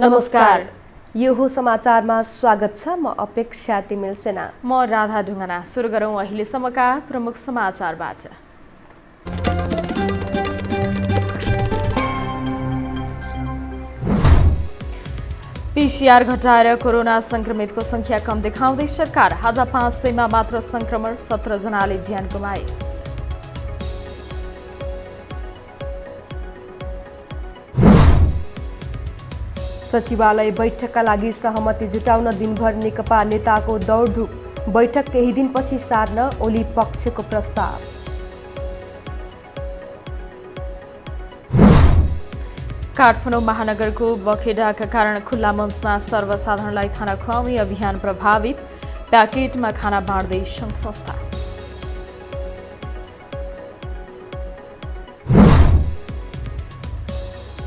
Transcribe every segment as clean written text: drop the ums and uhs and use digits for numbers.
नमस्कार। यो हो समाचारमा स्वागत छ। म अपेक्षा तिमिल सेना। म राधा ढुङ्गाना। सुरु गरौँ अहिलेसम्मका प्रमुख समाचारबाट। पीसीआर घटाएर कोरोना संक्रमितको संख्या कम देखाउँदै सरकार। आज 500मा मात्र संक्रमण, 17 जनाले ज्यान गुमाए। सचिवालय बैठकका लागि सहमति जुटाउन दिनभर नेकपा नेताको दौडधुप। बैठक केही दिनपछि सार्न ओली पक्षको प्रस्ताव। काठमाडौँ महानगरको बखेडाका कारण खुल्ला मञ्चमा सर्वसाधारणलाई खाना खुवाउने अभियान प्रभावित। प्याकेटमा खाना बाँड्दै सङ्घ संस्था।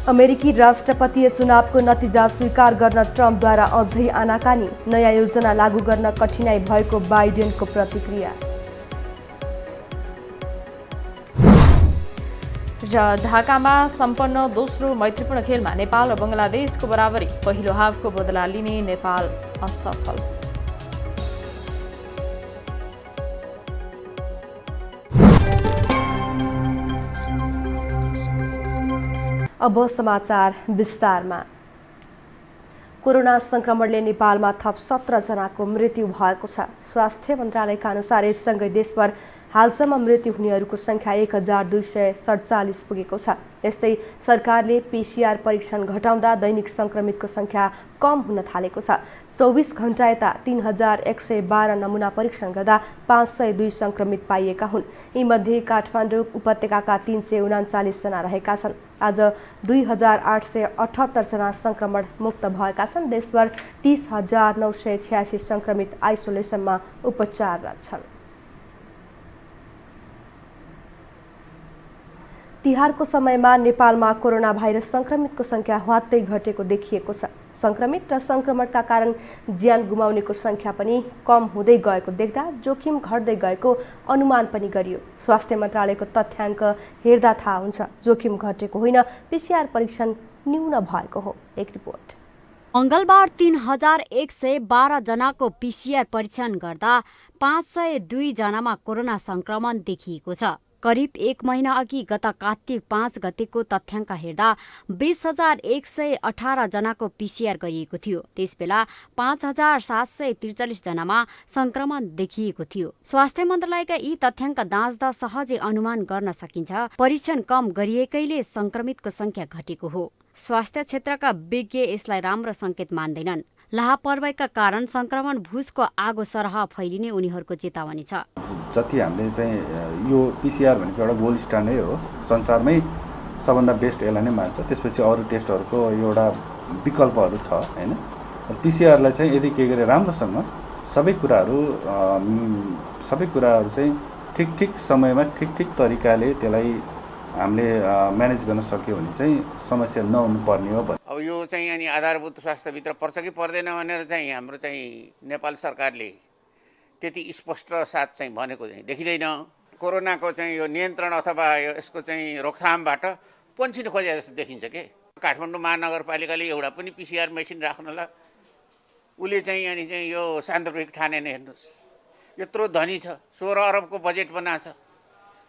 अमेरिकी राष्ट्रपतीय चुनावको नतिजा स्वीकार गर्न ट्रम्पद्वारा अझै आनाकानी। नयाँ योजना लागू गर्न कठिनाई भएको बाइडेनको प्रतिक्रिया। र ढाकामा सम्पन्न दोस्रो मैत्रीपूर्ण खेलमा नेपाल र बङ्गलादेशको बराबरी। पहिलो हाफको बदला लिने नेपाल असफल। अब समाचार विस्तारमा। कोरोना संक्रमणले नेपालमा थप 17 जनाको मृत्यु भएको छ। स्वास्थ्य मन्त्रालयका अनुसार यससँगै देशभर हालसम्म मृत्यु हुनेहरूको संख्या 1247 पुगेको छ। यस्तै सरकारले पीसीआर परीक्षण घटाउँदा दैनिक संक्रमितको संख्या कम हुन थालेको छ। 24 घण्टा यता 3112 नमुना परीक्षण गर्दा 502 संक्रमित पाइएका हुन्। यीमध्ये काठमाडौँ उपत्यकाका 339 जना रहेका छन्। आज 2878 जना संक्रमण मुक्त भएका छन्। देशभर 30,986 संक्रमित आइसोलेसनमा उपचाररत छन्। तिहारको समयमा नेपालमा कोरोना भाइरस संक्रमितको संख्या ह्वात्तै घटेको देखिएको छ। संक्रमित र संक्रमणका कारण ज्यान गुमाउनेको संख्या पनि कम हुँदै गएको देख्दा जोखिम घट्दै गएको अनुमान पनि गरियो। स्वास्थ्य मन्त्रालयको तथ्याङ्क हेर्दा थाहा हुन्छ जोखिम घटेको होइन, पीसीआर परीक्षण न्यून भएको हो। एक रिपोर्ट। मङ्गलबार 3112 जनाको पीसीआर परीक्षण गर्दा 502 जनामा कोरोना संक्रमण देखिएको छ। करिब 1 महिना अघि गत कार्तिक 5 गतेको तथ्याङ्क हेर्दा 20,118 जनाको पीसीआर गरिएको थियो। त्यसबेला 5,743 जनामा संक्रमण देखिएको थियो। स्वास्थ्य मन्त्रालयका यी तथ्याङ्क दाँच्दा सहजै अनुमान गर्न सकिन्छ परीक्षण कम गरिएकैले संक्रमितको संख्या घटेको हो। स्वास्थ्य क्षेत्रका विज्ञ यसलाई राम्रो संकेत मान्दैनन्। लापरवाहीका कारण संक्रमण भुसको आगो सरह फैलिने उनीहरूको चेतावनी छ। जति हामीले चाहिँ यो पीसीआर भनेको एउटा गोल्ड स्ट्यान्डर्ड हो, संसारमै सबभन्दा बेस्ट यसलाई नै मान्छ। त्यसपछि अरू टेस्टहरूको एउटा विकल्पहरू छ हैन। पीसीआरलाई चाहिँ यदि के गरे राम्रोसँग सबै कुराहरू चाहिँ ठिक समयमा ठिक तरिकाले त्यसलाई हामीले म्यानेज गर्न सक्यो भने चाहिँ समस्या नहुनु पर्ने हो। अब यो चाहिँ अनि आधारभूत स्वास्थ्यभित्र पर्छ कि पर्दैन भनेर चाहिँ हाम्रो चाहिँ नेपाल सरकारले त्यति स्पष्ट साथ चाहिँ भनेको चाहिँ देखिँदैन। कोरोनाको चाहिँ यो नियन्त्रण अथवा यसको चाहिँ रोकथामबाट पन्छिन खोजे जस्तो देखिन्छ के। काठमाडौँ महानगरपालिकाले एउटा पनि पीसीआर मेसिन राख्नलाई उसले चाहिँ अनि चाहिँ यो सान्दर्भिक ठानेन। हेर्नुहोस् यत्रो धनी छ, 16 अरबको बजेट बनाएको छ।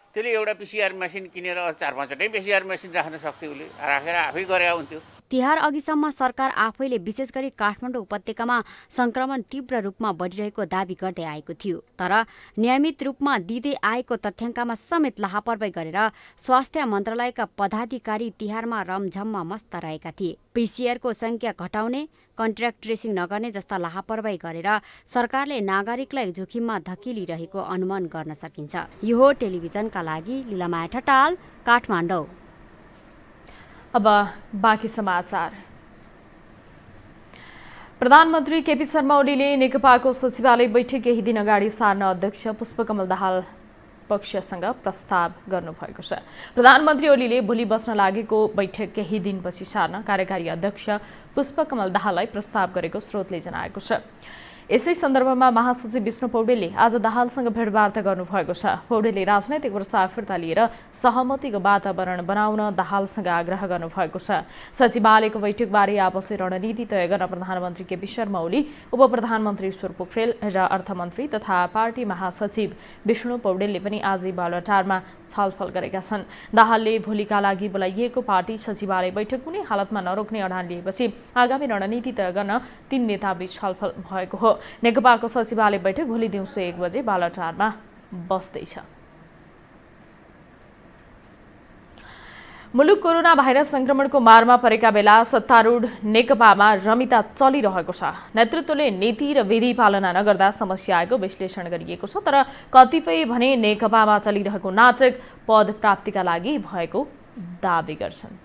त्यसले एउटा पीसीआर मेसिन किनेर 4-5वटै पीसीआर मेसिन राख्न सक्थ्यो, उसले राखेर आफै गरे हुन्थ्यो। तिहार अघिसम्म सरकार आफैले विशेष गरी काठमाडौँ उपत्यकामा संक्रमण तीव्र रूपमा बढिरहेको दावी गर्दै आएको थियो। तर नियमित रूपमा दिँदै आएको तथ्याङ्कमा समेत लापरवाही गरेर स्वास्थ्य मन्त्रालयका पदाधिकारी तिहारमा रमझममा मस्त रहेका थिए। पीसीआरको संख्या घटाउने, कन्ट्र्याक्ट ट्रेसिङ नगर्ने जस्ता लापरवाही गरेर सरकारले नागरिकलाई जोखिममा धकेलिरहेको अनुमान गर्न सकिन्छ। यो हो टेलिभिजनका लागि लीलामाया ठटाल, काठमाडौँ। अब बाँकी समाचार। प्रधानमन्त्री केपी शर्मा ओलीले नेकपाको सचिवालय बैठक केही दिन अगाडि सार्न अध्यक्ष पुष्पकमल दाहाल पक्षसँग प्रस्ताव गर्नुभएको छ। प्रधानमन्त्री ओलीले भोलि बस्न लागेको बैठक केही दिनपछि सार्न कार्यकारी अध्यक्ष पुष्पकमल दाहाललाई प्रस्ताव गरेको स्रोतले जनाएको छ। यसै सन्दर्भमा महासचिव विष्णु पौडेलले आज दाहालसँग भेटवार्ता गर्नुभएको छ। पौडेलले राजनैतिक प्रस्ताव फिर्ता लिएर सहमतिको वातावरण बनाउन दाहालसँग आग्रह गर्नुभएको छ। सचिवालयको बैठकबारे आपसी रणनीति तय गर्न प्रधानमन्त्री केपी शर्मा ओली, उप प्रधानमन्त्री ईश्वर पोखरेल र अर्थमन्त्री तथा पार्टी महासचिव विष्णु पौडेलले पनि आज बालुवाटारमा छलफल गरेका छन्। दाहालले भोलिका लागि बोलाइएको पार्टी सचिवालय बैठक कुनै हालतमा नरोक्ने अडान लिएपछि आगामी रणनीति तय गर्न तीन नेताबीच छलफल भएको हो। नेकपाको सचिवालय बैठक भोलि दिउँसो 1 बजे बालुवाटारमा बस्दैछ। मुलुक कोरोना भाइरस संक्रमणको मारमा परेका बेला सत्तारूढ नेकपामा रमिता चलिरहेको छ। नेतृत्वले नीति र विधि पालना नगर्दा समस्या आएको विश्लेषण गरिएको छ, तर कतिपय भने नेकपामा चलिरहेको नाटक पद प्राप्तिका लागि भएको दावी गर्छन्।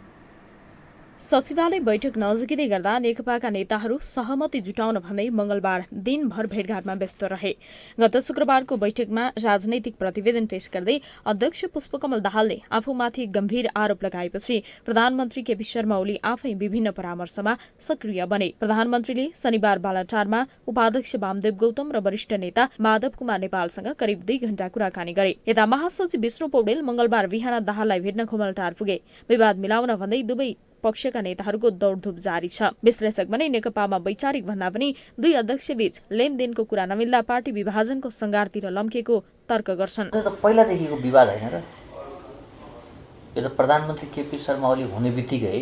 सचिवालय बैठक नजिकै गर्दा नेकपाका नेताहरू सहमति जुटाउन भन्दै मंगलबार दिनभर भेटघाटमा व्यस्त रहे। गत शुक्रबारको बैठकमा राजनैतिक प्रतिवेदन पेश गर्दै अध्यक्ष पुष्पकमल दाहालले आफूमाथि गम्भीर आरोप लगाएपछि प्रधानमन्त्री केपी शर्मा ओली आफै विभिन्न परामर्शमा सक्रिय बने। प्रधानमन्त्रीले शनिबार बालुवाटारमा उपाध्यक्ष वामदेव गौतम र वरिष्ठ नेता माधव कुमार नेपालसँग करिब 2 घण्टा कुराकानी गरे। यता महासचिव विष्णु पौडेल मंगलबार बिहान दाहाललाई भेट्न खुमलटार पुगे। विवाद मिलाउन भन्दै दुवै पक्षका नेताहरूको दौडधुप जारी छ। विश्लेषक भने नेकपामा वैचारिक भन्दा पनि दुई अध्यक्षबीच लेनदेनको कुरा नमिल्दा पार्टी विभाजनको संघारतिर लम्केको तर्क गर्छन्। यो त पहिलादेखिको विवाद होइन र, यो त प्रधानमन्त्री केपी शर्मा ओली हुने बित्तिकै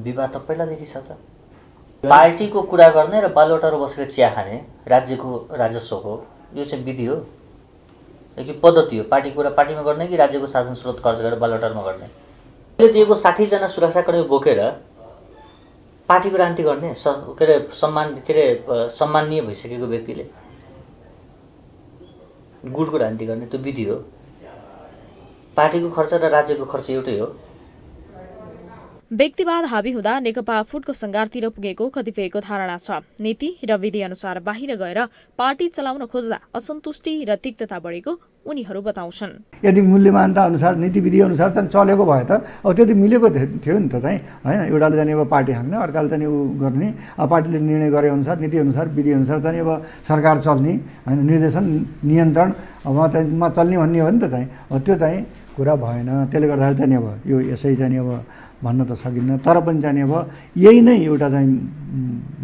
विवाद त पहिलादेखि छ त। पार्टीको कुरा गर्ने र बालुवाटारमा बसेर चिया खाने राज्यको राजस्वको यो चाहिँ विधि हो कि पद्धति हो? पार्टीको कुरा पार्टीमा गर्ने कि राज्यको साधन स्रोत खर्च गरेर बालुवाटारमा गर्ने? दिएको 60 जना सुरक्षाकर्मी बोकेर पार्टीको राजनीति गर्ने सम्माननीय भइसकेको व्यक्तिले गुटको राजनीति गर्ने त्यो विधि हो? पार्टीको खर्च र राज्यको खर्च एउटै हो? व्यक्तिवाद हावी हुँदा नेकपा फुटको संघारतिर पुगेको कतिपयको धारणा छ। नीति र विधि अनुसार बाहिर गएर पार्टी चलाउन खोज्दा असन्तुष्टि र तिक्तता बढेको उनीहरू बताउँछन्। यदि मूल्यमानता अनुसार नीति विधि अनुसार त चलेको भए त अब त्यो त मिलेको थियो नि त चाहिँ हैन। एउटाले चाहिँ अब पार्टी हाँक्ने, अर्काले चाहिँ उ गर्ने, अब पार्टीले निर्णय गरे अनुसार नीति अनुसार विधि अनुसार चाहिँ अब सरकार चल्ने हैन, निर्देशन नियन्त्रण मा चल्ने भन्ने हो नि त चाहिँ। अब त्यो चाहिँ कुरा भएन। त्यसले गर्दाखेरि चाहिँ अब यो यसै चाहिँ अब भन्न त सकिन्न, तर पनि चाहिँ अब यही नै एउटा चाहिँ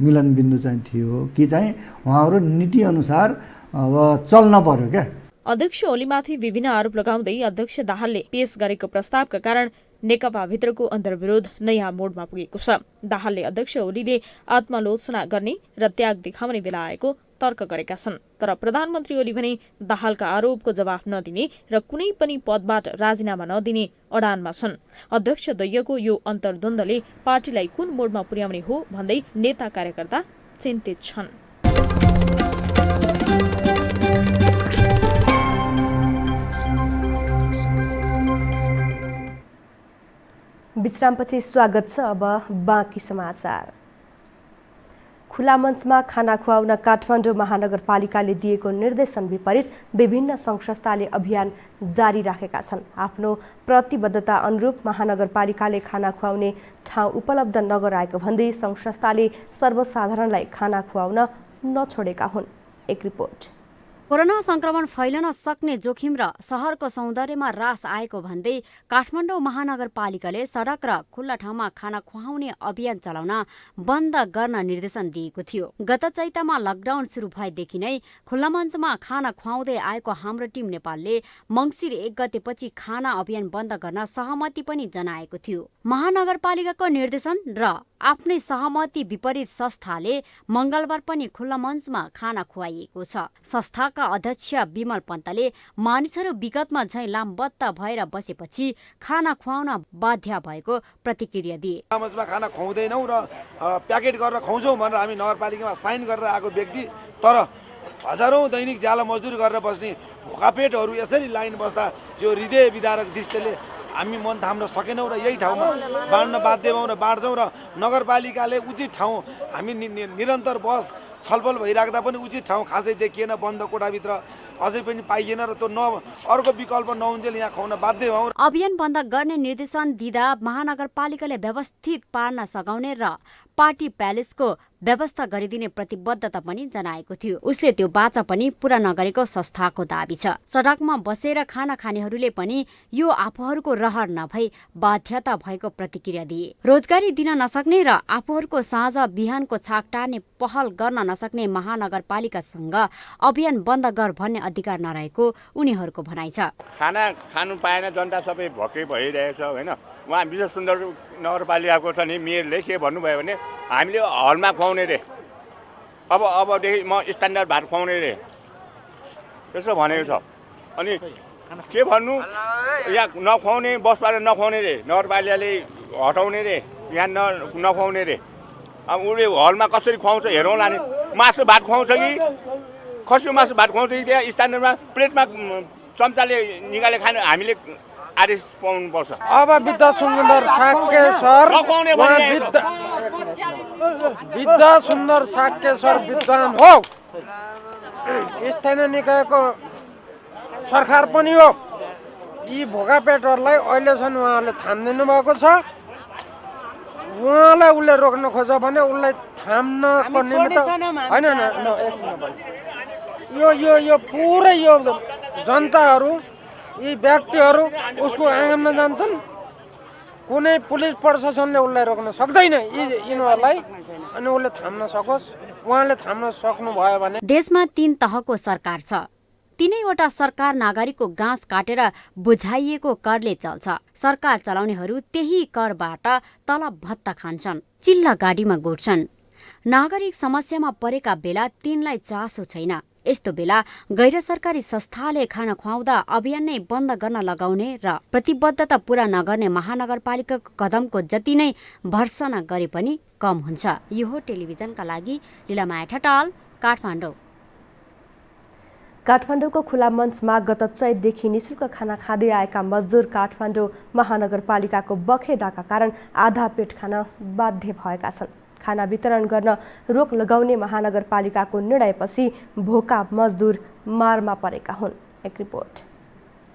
मिलन बिन्दु चाहिँ थियो कि चाहिँ उहाँहरू नीति अनुसार अब चल्न पर्यो क्या। अध्यक्ष ओलीमाथि विभिन्न आरोप लगाउँदै अध्यक्ष दाहालले पेश गरेको प्रस्तावका कारण नेकपाभित्रको अन्तर्विरोध नयाँ मोडमा पुगेको छ। दाहालले अध्यक्ष ओलीले आत्मालोचना गर्ने र त्याग देखाउने बेला आएको तर्क गरेका छन्, तर प्रधानमन्त्री ओली भने दाहालका आरोपको जवाफ नदिने र कुनै पनि पदबाट राजीनामा नदिने अडानमा छन्। अध्यक्ष द्वयको यो अन्तर्द्वन्द्वले पार्टीलाई कुन मोडमा पुर्याउने हो भन्दै नेता कार्यकर्ता चिन्तित छन्। विश्रामपछि स्वागत छ। अब बाँकी समाचार। खुला मञ्चमा खाना खुवाउन काठमाडौँ महानगरपालिकाले दिएको निर्देशन विपरीत विभिन्न सङ्घ-संस्थाले अभियान जारी राखेका छन्। आफ्नो प्रतिबद्धता अनुरूप महानगरपालिकाले खाना खुवाउने ठाउँ उपलब्ध नगराएको भन्दै सङ्घ-संस्थाले सर्वसाधारणलाई खाना खुवाउन नछोडेका हुन्। एक रिपोर्ट। कोरोना संक्रमण फैलन सक्ने जोखिम र शहरको सौन्दर्यमा ह्रास आएको भन्दै काठमाडौँ महानगरपालिकाले सडक र खुल्ला ठाउँमा खाना खुवाउने अभियान चलाउन बन्द गर्न निर्देशन दिएको थियो। गत चैतमा लकडाउन सुरु भएदेखि नै खुल्ला मञ्चमा खाना खुवाउँदै आएको हाम्रो टिम नेपालले मङ्सिर 1 गतेपछि खाना अभियान बन्द गर्न सहमति पनि जनाएको थियो। महानगरपालिकाको निर्देशन र आफ्नै सहमति विपरीत संस्थाले मंगलबार पनि खुल्ला मञ्चमा खाना खुवाइएको छ। संस्थाका अध्यक्ष विमल पन्तले मानिसहरू विगतमा झैं लामबद्ध भएर बसेपछि खाना खुवाउन बाध्य भएको प्रतिक्रिया दिए। मञ्चमा खाना खुवाउँदैनौँ र प्याकेट गरेर खुवाउँछौँ भनेर हामी नगरपालिकामा साइन गरेर आएको व्यक्ति, तर हजारौं दैनिक ज्याला मजदुरी गरेर बस्ने भोकापेटहरू यसरी लाइन बस्दा यो हृदय विदारक दृश्यले हामी मन थाम्न सकेनौँ र यही ठाउँमा बाँड्न बाध्य भयौँ र बाँड्छौँ र नगरपालिकाले उचित ठाउँ हामी निरन्तर बस छलफल भइराख्दा पनि उचित ठाउँ खासै देखिएन। बन्द कोठाभित्र अझै पनि पाइएन र त्यो अर्को विकल्प नहुन्जेल यहाँ खुवाउन बाध्य भयौँ। अभियान बन्द गर्ने निर्देशन दिँदा महानगरपालिकाले व्यवस्थित पार्न सघाउने र पार्टी प्यालेसको व्यवस्था गरिदिने प्रतिबद्धता पनि जनाएको थियो। उसले त्यो बाचा पनि पूरा नगरेको संस्थाको दाबी छ। सडकमा बसेर खाना खानेहरूले पनि यो आफूहरूको रहर नभई बाध्यता भएको प्रतिक्रिया दिए। रोजगारी दिन नसक्ने र आफूहरूको साँझ बिहानको छाक टार्ने पहल गर्न नसक्ने महानगरपालिकासँग अभियान बन्द गर भन्ने अधिकार नरहेको उनीहरूको भनाइ छ। खाना खानु पाएन, जनता सबै भक्कै भइरहेछ होइन। उहाँ विश्व सुन्दर नगरपालिकाको छ नि मेयरले के भन्नुभयो भने हामीले हलमा खुवाउने रे, अबदेखि म स्ट्यान्डर्ड भात खुवाउने रे, त्यसो भनेको छ। अनि के भन्नु, यहाँ नखुवाउने, बसबाट नखुवाउने रे, नगरपालिकाले हटाउने रे, यहाँ नखुवाउने रे। अब उसले हलमा कसरी खुवाउँछ हेरौँला नि। मासु भात खुवाउँछ कि खसी मासु भात खुवाउँछ कि त्यहाँ स्ट्यान्डर्डमा प्लेटमा चम्चाले निकाले खाने हामीले आदेश पाउनुपर्छ। अब विद्या सुन्दर साक्य सर विद्या सुन्दर साक्य सर विद्वान हो, स्थानीय निकायको सरकार पनि हो। यी भोकापेटहरूलाई अहिलेसम्म उहाँले थामिदिनु भएको छ। उहाँलाई उसले रोक्न खोज्छ भने उसलाई थाम्नको निमित्त होइन यो पुरै यो जनताहरू, यी व्यक्तिहरू उसको आँगनमा जान्छन्। कुनै पुलिस प्रशासनले उसलाई रोक्न सक्दैन यिनीहरूलाई। अनि उसले थाम्न सकोस्, उहाँले थाम्न सक्नुभयो भने। देशमा 3 तहको सरकार छ। तीनैवटा सरकार नागरिकको गाँस काटेर बुझाइएको करले चल्छ। सरकार चलाउनेहरू त्यही करबाट तलब भत्ता खान्छन्, चिल्ला गाडीमा गोड्छन्। नागरिक समस्यामा परेका बेला तिनलाई चासो छैन। यस्तो बेला गैर सरकारी संस्थाले खाना खुवाउँदा अभियान नै बन्द गर्न लगाउने र प्रतिबद्धता पूरा नगर्ने महानगरपालिकाको कदमको जति नै भर्सना गरे पनि कम हुन्छ। यो हो टेलिभिजनका लागि लीलामाया ठटाल, काठमाडौँ। काठमाडौँको खुला मञ्चमा गत चैतदेखि निशुल्क खाना खाँदै आएका मजदुर काठमाडौँ महानगरपालिकाको बखेडाका कारण आधा पेट खान बाध्य भएका छन्। खाना वितरण गर्न रोक लगाउने महानगरपालिकाको निर्णयपछि भोका मजदुर मारमा परेका हुन्। एक रिपोर्ट।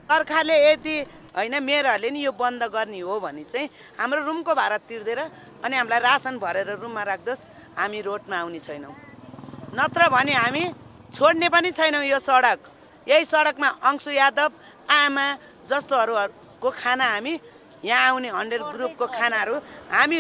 सरकारले यदि होइन मेयरहरूले नि यो बन्द गर्ने हो भने चाहिँ हाम्रो रुमको भाडा तिर्देर अनि हामीलाई रासन भरेर रुममा राख्दोस्, हामी रोडमा आउने छैनौँ। नत्र भने हामी छोड्ने पनि छैनौँ यो सडक। यही सडकमा अंशु यादव आमा जस्तोहरूको खाना हामी यहाँ आउने 100 ग्रुपको खानाहरू हामी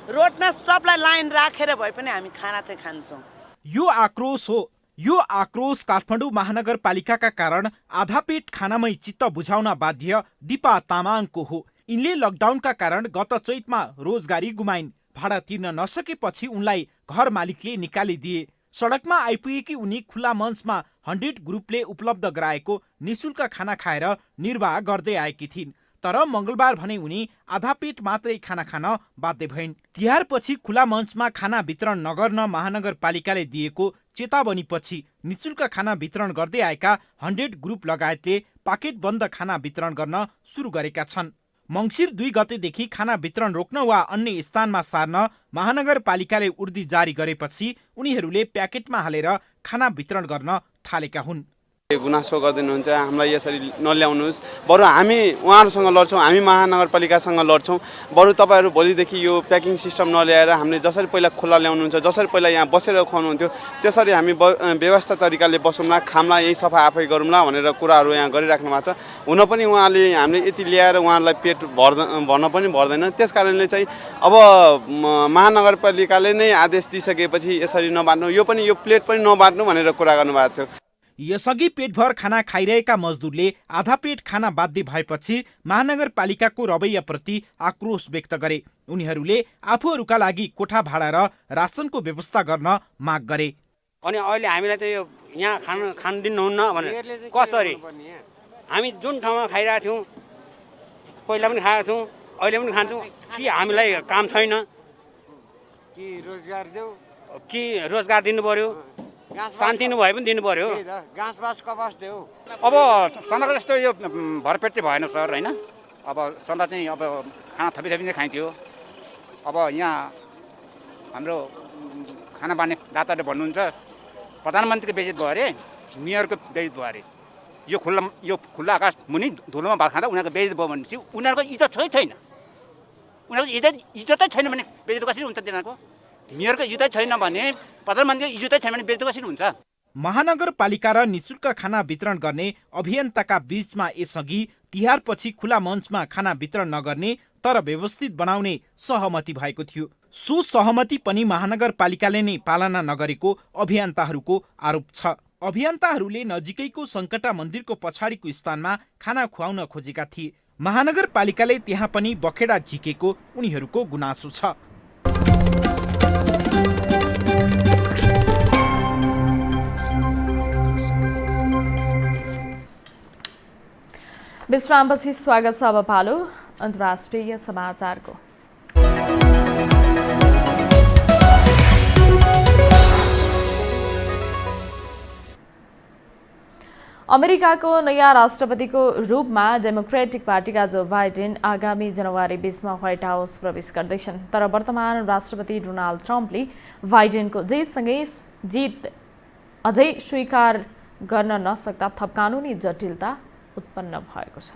रोडमा सबलाई लाइन राखेर भए पनि हामी खाना चाहिँ खान्छौँ। यो आक्रोश हो। यो आक्रोश काठमाडौँ महानगरपालिकाका कारण आधा पेट खानामै चित्त बुझाउन बाध्य दिपा तामाङको हो। यिनले लकडाउनका कारण गत चैतमा रोजगारी गुमाइन्। भाडा तिर्न नसकेपछि उनलाई घर मालिकले निकालिदिए। सडकमा आइपुगेकी उनी खुला मञ्चमा 100 ग्रुपले उपलब्ध गराएको निशुल्क खाना खाएर निर्वाह गर्दै आएकी थिइन्। तर मंगलबार भने उनी आधा पेट मात्रै खाना खान बाध्य भइन्। तिहारपछि खुला मञ्चमा खाना वितरण नगर्न महानगरपालिकाले दिएको चेतावनीपछि निशुल्क खाना वितरण गर्दै आएका 100 ग्रुप लगायतले पाकेट बन्द खाना वितरण गर्न सुरु गरेका छन्। मंसिर 2 गतेदेखि खाना वितरण रोक्न वा अन्य स्थानमा सार्न महानगरपालिकाले उर्दी जारी गरेपछि उनीहरूले प्याकेटमा हालेर खाना वितरण गर्न थालेका हुन्। गुनासो गर्दिनुहुन्छ, हामीलाई यसरी नल्याउनुहोस्, बरु हामी उहाँहरूसँग लड्छौँ, हामी महानगरपालिकासँग लड्छौँ। बरु तपाईँहरू भोलिदेखि यो प्याकिङ सिस्टम नल्याएर हामीले जसरी पहिला खुल्ला ल्याउनुहुन्छ, जसरी पहिला यहाँ बसेर खुवाउनुहुन्थ्यो त्यसरी हामी व्यवस्था तरिकाले बसौँला, खामला, यही सफा आफै गरौँला भनेर कुराहरू यहाँ गरिराख्नु भएको छ। हुन पनि उहाँले हामीले यति ल्याएर उहाँहरूलाई पेट भर्न पनि भर्दैन। त्यस कारणले चाहिँ अब महानगरपालिकाले नै आदेश दिइसकेपछि यसरी नबाँड्नु, यो प्लेट पनि नबाँड्नु भनेर कुरा गर्नुभएको थियो। यसअघि पेटभर खाना खाइरहेका मजदुरले आधा पेट खाना बाध्य भएपछि महानगरपालिकाको रवैयाप्रति आक्रोश व्यक्त गरे। उनीहरूले आफूहरूका लागि कोठा भाडा र रासनको व्यवस्था गर्न माग गरे। अनि अहिले हामीलाई त यो यहाँ खान दिनुहुन्न भने कसरी? हामी जुन ठाउँमा खाइरहेको थियौँ, पहिला पनि खाएको थियौँ, अहिले पनि खान्छौँ। कि हामीलाई काम छैन कि रोजगार दिनु पर्यो, शान्ति नभए पनि दिनु पर्यो। अब सन्दाको जस्तो यो भरपेट चाहिँ भएन सर होइन। अब सन्दा चाहिँ अब खाना थपी नै खाइन्थ्यो। अब यहाँ हाम्रो खाना बाँड्ने दाताले भन्नुहुन्छ प्रधानमन्त्रीको बेइज्जत भयो अरे, मेयरको बेइज्जत भयो अरे। यो खुल्ला आकाश मुनि धुलोमा भात खाँदा उनीहरूको बेइज्जत भयो भनेपछि उनीहरूको इज्जत छैन। उनीहरूको इज्जतै छैन भने बेइज्जत कसरी हुन्छ तिनीहरूको? मेयरको इज्जतै छैन भने प्रधानमन्त्रीको इज्जतै छैन भने बेच्नु कसरी हुन्छ? महानगरपालिका र निशुल्क खाना वितरण गर्ने अभियन्ताका बीचमा यसअघि तिहारपछि खुला मञ्चमा खाना वितरण नगर्ने तर व्यवस्थित बनाउने सहमति भएको थियो। सो सहमति पनि महानगरपालिकाले नै पालना नगरेको अभियन्ताहरूको आरोप छ। अभियन्ताहरूले नजिकैको सङ्कटा मन्दिरको पछाडिको स्थानमा खाना खुवाउन खोजेका थिए। महानगरपालिकाले त्यहाँ पनि बखेडा झिकेको उनीहरूको गुनासो छ। विश्रामपछि स्वागत छ अब पालो अन्तर्राष्ट्रिय समाचारको। अमेरिकाको नयाँ राष्ट्रपतिको रूपमा डेमोक्रेटिक पार्टीका जो बाइडेन आगामी जनवरी 20मा व्हाइट हाउस प्रवेश गर्दैछन्। तर वर्तमान राष्ट्रपति डोनाल्ड ट्रम्पले बाइडेनको जयसँगै जित अझै स्वीकार गर्न नसक्दा थप कानुनी जटिलता उत्पन्न भएको छ।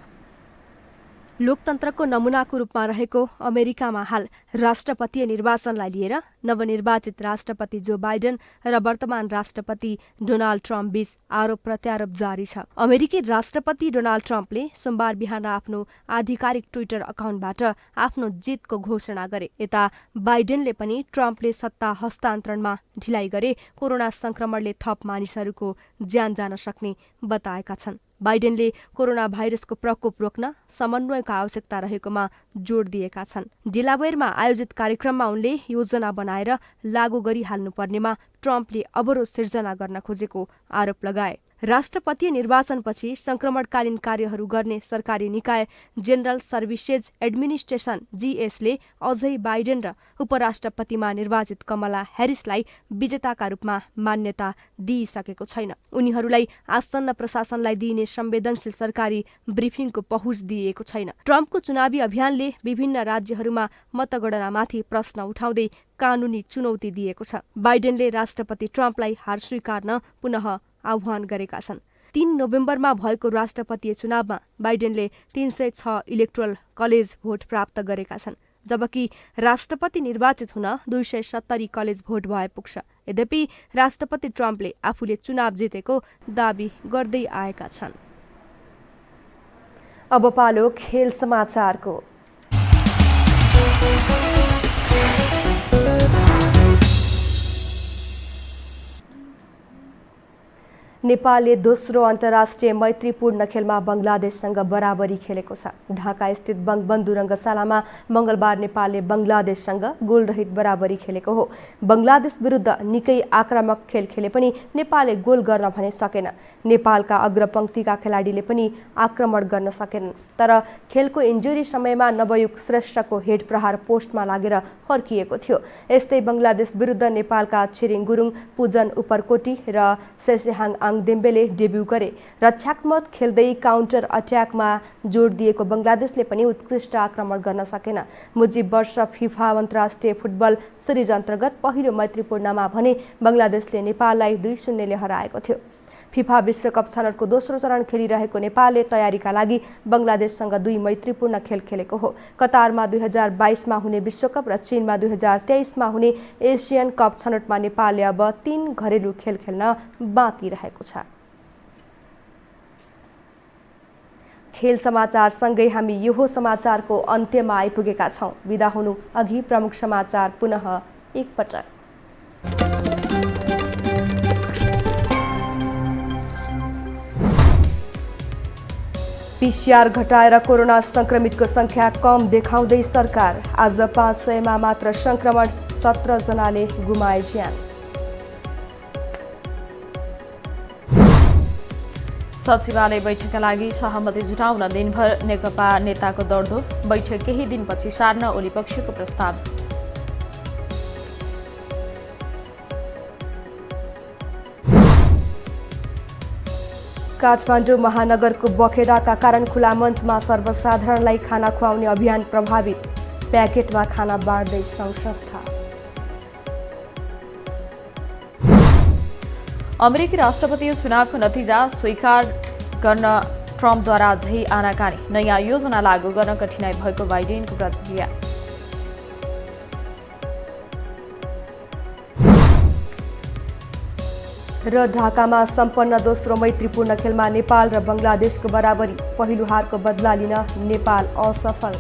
लोकतन्त्रको नमुनाको रूपमा रहेको अमेरिकामा हाल राष्ट्रपतीय निर्वाचनलाई लिएर नवनिर्वाचित राष्ट्रपति जो बाइडेन र वर्तमान राष्ट्रपति डोनाल्ड ट्रम्प बीच आरोप प्रत्यारोप जारी छ। अमेरिकी राष्ट्रपति डोनाल्ड ट्रम्पले सोमबार बिहान आफ्नो आधिकारिक ट्विटर अकाउन्टबाट आफ्नो जितको घोषणा गरे। यता बाइडेनले पनि ट्रम्पले सत्ता हस्तान्तरणमा ढिलाइ गरे कोरोना संक्रमणले थप मानिसहरूको ज्यान जान सक्ने बताएका छन्। बाइडेनले कोरोना भाइरसको प्रकोप रोक्न समन्वयको आवश्यकता रहेकोमा जोड दिएका छन्। डेलावेयरमा आयोजित कार्यक्रममा उनले योजना बनाएर लागू गरिहाल्नुपर्नेमा ट्रम्पले अवरोध सिर्जना गर्न खोजेको आरोप लगाए। राष्ट्रपतीय निर्वाचनपछि संक्रमणकालीन कार्यहरू गर्ने सरकारी निकाय जेनरल सर्भिसेज एडमिनिस्ट्रेसन जीएसले अझै बाइडेन र उपराष्ट्रपतिमा निर्वाचित कमला ह्यारिसलाई विजेताका रूपमा मान्यता दिइसकेको छैन। उनीहरूलाई आसन्न प्रशासनलाई दिइने संवेदनशील सरकारी ब्रिफिङको पहुँच दिइएको छैन। ट्रम्पको चुनावी अभियानले विभिन्न राज्यहरूमा मतगणनामाथि प्रश्न उठाउँदै कानूनी चुनौती दिएको छ। बाइडेनले राष्ट्रपति ट्रम्पलाई हार स्वीकार्न पुनः आह्वान गरेका छन्। 3 नोभेम्बरमा भएको राष्ट्रपतीय चुनावमा बाइडेनले 306 इलेक्टोरल कलेज भोट प्राप्त गरेका छन्, जबकि राष्ट्रपति निर्वाचित हुन 270 कलेज भोट भए पुग्छ। यद्यपि राष्ट्रपति ट्रम्पले आफूले चुनाव जितेको दावी गर्दै आएका छन्। अब पालो खेल समाचारको। नेपालले दोस्रो अन्तर्राष्ट्रिय मैत्रीपूर्ण खेलमा बंगलादेशसँग बराबरी खेलेको छ। ढाका स्थित बंगबन्धु रङ्गशालामा मंगलबार नेपालले बंगलादेशसँग गोलरहित बराबरी खेलेको हो। बंगलादेश विरुद्ध निकै आक्रामक खेल खेले पनि नेपालले गोल गर्न भने सकेन। नेपालका अग्रपंक्तिका खेलाडीले पनि आक्रमण गर्न सकेनन्, तर खेलको इन्जुरी समयमा नवयुग श्रेष्ठको हेड प्रहार पोस्टमा लागेर फर्किएको थियो। यस्तै बंगलादेश विरुद्ध नेपालका छिरिङ गुरुङ, पूजन उपरकोटी र सेसेहाङ देम्बेले डेब्यू गरे। रक्षात्मक खेल्दै काउन्टर अट्याकमा जोड दिएको बंगलादेशले पनि उत्कृष्ट आक्रमण गर्न सकेन। मुजिब वर्ष फिफा अन्तर्राष्ट्रिय फुटबल सिरिज अन्तर्गत पहिलो मैत्रीपूर्णमा भने बंगलादेशले नेपाललाई 2-0 ले हराएको थियो। फिफा विश्वकप छनौटको दोस्रो चरण खेलिरहेको नेपालले तयारीका लागि बंगलादेशसँग 2 मैत्रीपूर्ण खेल खेलेको हो। कतारमा 2022मा हुने विश्वकप र चीनमा 2023मा हुने एसियन कप छनौटमा नेपालले अब 3 घरेलु खेल खेल्न बाँकी रहेको छ। खेल समाचारसँगै हामी यो समाचारको अन्त्यमा आइपुगेका छौं। बिदा हुनु अघि प्रमुख समाचार पुनः एकपटक। पीसीआर घटाएर कोरोना संक्रमितको संख्या कम देखाउँदै सरकार। आज 500मा मात्र संक्रमण, 17 जनाले गुमाए ज्यान। सचिवालय बैठकका लागि सहमति जुटाउन दिनभर नेकपा नेताको दौडधुप। बैठक केही दिनपछि सार्न ओली पक्षको प्रस्ताव। काठमाडौँ महानगरको बखेडाका कारण खुला मञ्चमा सर्वसाधारणलाई खाना खुवाउने अभियान प्रभावित। प्याकेटमा खाना बाँड्दै सङ्घ संस्था। अमेरिकी राष्ट्रपतीय चुनावको नतिजा स्वीकार गर्न ट्रम्पद्वारा अझै आनाकानी। नयाँ योजना लागू गर्न कठिनाई भएको बाइडेनको प्रतिक्रिया। र ढाकामा सम्पन्न दोस्रो मैत्रीपूर्ण खेलमा नेपाल र बङ्गलादेशको बराबरी, पहिलो हारको बदला लिन नेपाल असफल।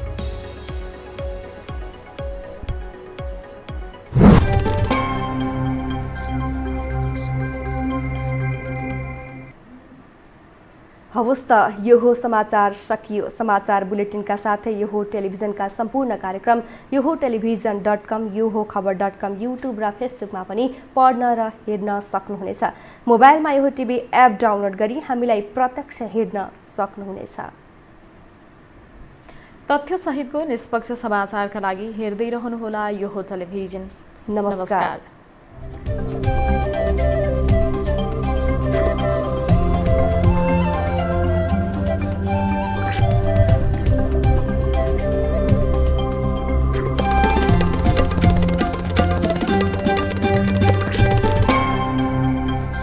हवस् त यो हो समाचार सकियो। समाचार बुलेटिनका साथै यो हो टेलिभिजनका सम्पूर्ण कार्यक्रम यो हो टेलिभिजन.com, यो हो खबर.com, युट्युब र फेसबुकमा पनि पढ्न र हेर्न सक्नुहुनेछ। मोबाइलमा यो हो टिभी एप डाउनलोड गरी हामीलाई प्रत्यक्ष हेर्न सक्नुहुनेछ। तथ्य सहितको निष्पक्ष समाचारका लागि हेर्दै रहनुहोला यो हो टेलिभिजन। नमस्कार।